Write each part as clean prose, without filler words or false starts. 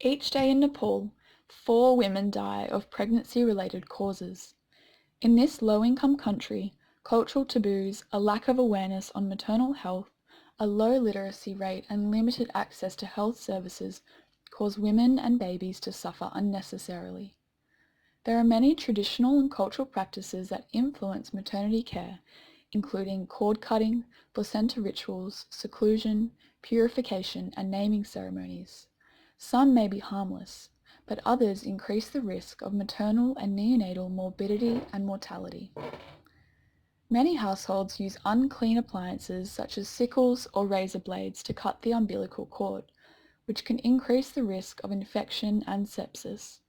Each day in Nepal, 4 women die of pregnancy-related causes. In this low-income country, cultural taboos, a lack of awareness on maternal health, a low literacy rate and limited access to health services cause women and babies to suffer unnecessarily. There are many traditional and cultural practices that influence maternity care, including cord cutting, placenta rituals, seclusion, purification, and naming ceremonies. Some may be harmless, but others increase the risk of maternal and neonatal morbidity and mortality. Many households use unclean appliances such as sickles or razor blades to cut the umbilical cord, which can increase the risk of infection and sepsis.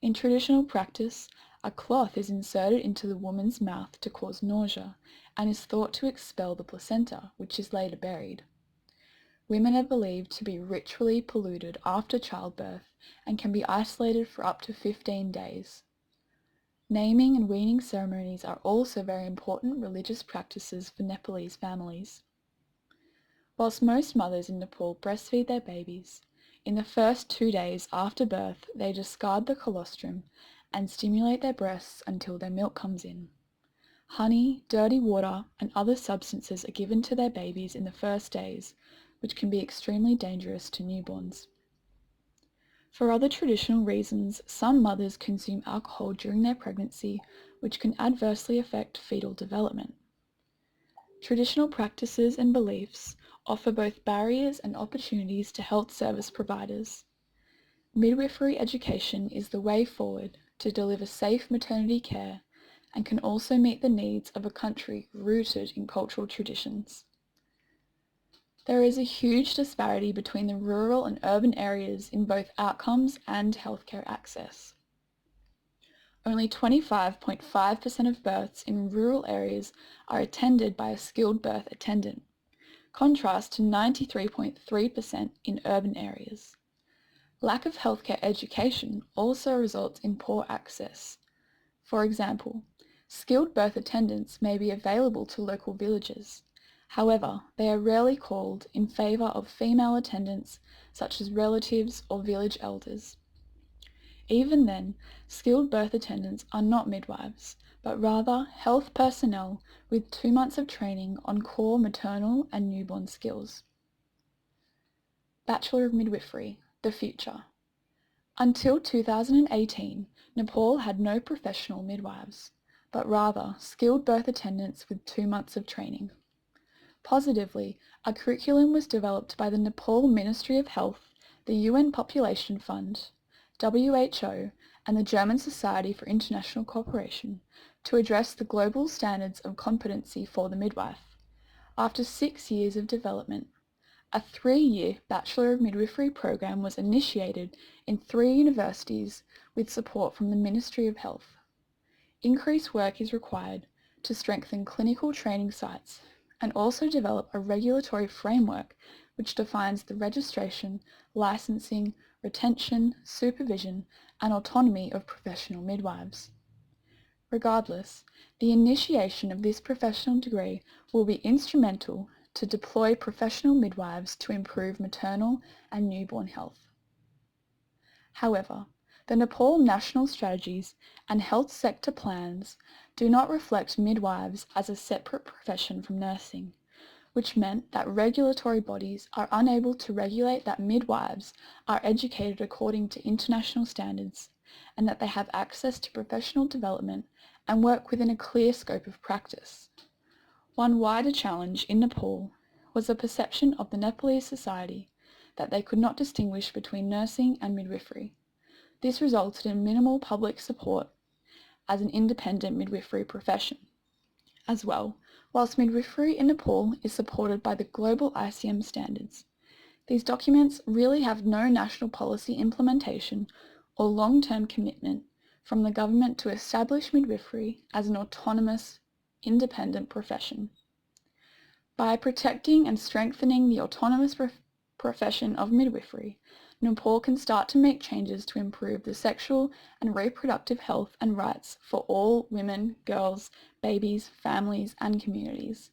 In traditional practice, a cloth is inserted into the woman's mouth to cause nausea and is thought to expel the placenta, which is later buried. Women are believed to be ritually polluted after childbirth and can be isolated for up to 15 days. Naming and weaning ceremonies are also very important religious practices for Nepalese families. Whilst most mothers in Nepal breastfeed their babies, in the first 2 days after birth they discard the colostrum and stimulate their breasts until their milk comes in. Honey, dirty water, and other substances are given to their babies in the first days, which can be extremely dangerous to newborns. For other traditional reasons, some mothers consume alcohol during their pregnancy, which can adversely affect fetal development. Traditional practices and beliefs offer both barriers and opportunities to health service providers. Midwifery education is the way forward to deliver safe maternity care and can also meet the needs of a country rooted in cultural traditions. There is a huge disparity between the rural and urban areas in both outcomes and healthcare access. Only 25.5% of births in rural areas are attended by a skilled birth attendant, contrast to 93.3% in urban areas. Lack of healthcare education also results in poor access. For example, skilled birth attendants may be available to local villages. However, they are rarely called in favour of female attendants such as relatives or village elders. Even then, skilled birth attendants are not midwives, but rather health personnel with 2 months of training on core maternal and newborn skills. Bachelor of Midwifery, the future. Until 2018, Nepal had no professional midwives, but rather skilled birth attendants with 2 months of training. Positively, a curriculum was developed by the Nepal Ministry of Health, the UN Population Fund, WHO, and the German Society for International Cooperation to address the global standards of competency for the midwife. After 6 years of development, a 3-year Bachelor of Midwifery program was initiated in 3 universities with support from the Ministry of Health. Increased work is required to strengthen clinical training sites and also develop a regulatory framework which defines the registration, licensing, retention, supervision, and autonomy of professional midwives. Regardless, the initiation of this professional degree will be instrumental to deploy professional midwives to improve maternal and newborn health. However, the Nepal national strategies and health sector plans do not reflect midwives as a separate profession from nursing, which meant that regulatory bodies are unable to regulate that midwives are educated according to international standards and that they have access to professional development and work within a clear scope of practice. One wider challenge in Nepal was the perception of the Nepalese society that they could not distinguish between nursing and midwifery. This resulted in minimal public support as an independent midwifery profession. As well, whilst midwifery in Nepal is supported by the global ICM standards, these documents really have no national policy implementation or long-term commitment from the government to establish midwifery as an autonomous, independent profession. By protecting and strengthening the autonomous profession of midwifery, Nepal can start to make changes to improve the sexual and reproductive health and rights for all women, girls, babies, families, and communities.